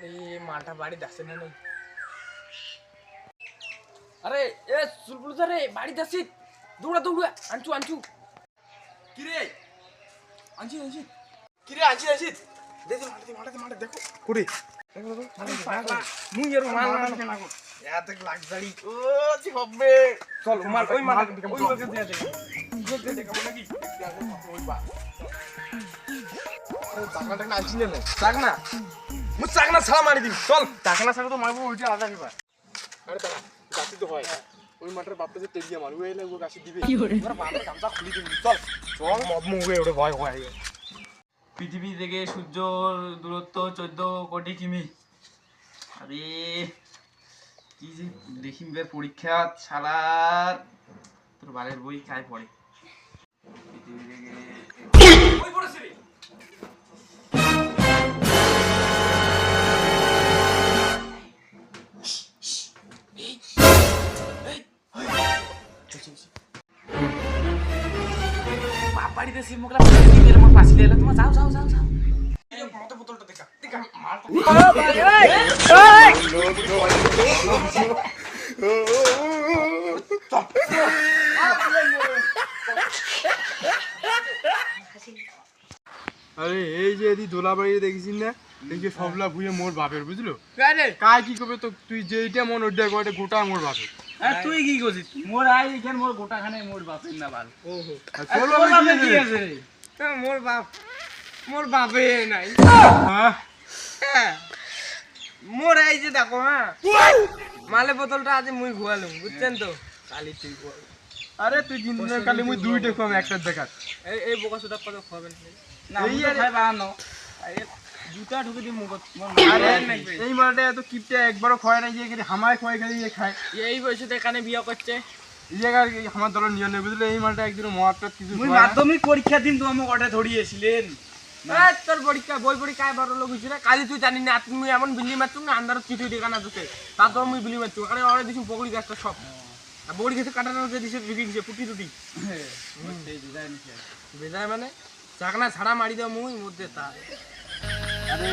এই মালটা বাড়ি দেখছে না নেই। আরে এ সুলপুল রে বাড়ি দেখছি, দৌড়া দৌড়া আনছু আনছু। কি রে আনছি আনছি কি রে আছি আছি দেখো মাঠে দেখো করে মুই এর মাল না এত লাক্সারি ও জি হবে চল মাল ওই মাল ওই মাল লোকে দিয়ে দে দেখতে দেখাবো নাকি ওই বা চাকনাটা না আনছি না চাক না মুই চাক না ছাড়া মারি দিম চল। চাকনা ছাড়া তো মারবো ওইটা আলাদা ব্যাপার। আরে দাঁড়া গাছি তো হয় ওই মাঠের বাপটা যে তেলিয়া মারু এলে ও গাছি দিবে ওরা বাপের গামছা খুলি দিবি চল চল মুগে ওটা ভয় হয়। পৃথিবী থেকে সূর্যর দূরত্ব 14 কোটি কিমি। আরে কি যে দেখিমবের পরীক্ষা ছাড়ার তোর বালের বই খায় পড়ে। পৃথিবী থেকে বই পড়েছে রে। বাপ বাড়িতে সিমুকলা মেরে আমার পাশে এলো, তোমার যাও যাও যাও যাও। মতো বোতলটা দেখা দেখা মার আরে এই যে এদি দোলাবাড়ি দেখেছিস না এই যে সবলা ভুয়ে মোর বাপের বুঝলো কায় কি করবে তো তুই যেইটা মন ওইটা করে গোটা মোর বাপের। তুই কি করছিস? মোর আই এখানে মোর গোটাখানে মোর বাপের না বাল। ওহো চলো কি আছে রে? মোর বাপে নাই। হ্যাঁ মোর এই যে দেখো হ্যাঁ মালে বোতলটা আজ মুই ঘুয়ালুম বুঝছেন তো কালি তুই ঘুয়ালুম। আরে তুই জিন্দনের কালি মুই দুইটা খাম একটা দেখাত এই বোকা সুদা কত খাবেন না এই খাই বানো জুতা ঢুকে দি মুখ আরে এই মালটা এত কিপটা একবারও খায় না যে খালি হামায় খায় খালি খায় এই বয়সে এখানে বিয়ে করছে। এই জায়গার আমার দলের নিয়ম নেই বুঝলে এই মালটা একদিন মহাত্মা কিছু মুই মাধ্যমিক পরীক্ষা দিন তো আমাকে অর্ডার ধরিয়েছিলেন। তোর পরীক্ষা বই পড়ি কায় বড় লোক হয়েছিল কালি তুই জানি না তুমি এমন বিল্লি মারছো না আন্দারত কিছু দেখা না তোকে তা তো আমি বিল্লি মারছো কারণ অনেক দিন পকড়ি গাছটা সব বড়ি গেছে কাটানো দিছে ঢুকে গেছে ফুটি টুটি বেজায় মানে চাকনা ছাড়া মারি দেওয়া মুই মধ্যে তা আরে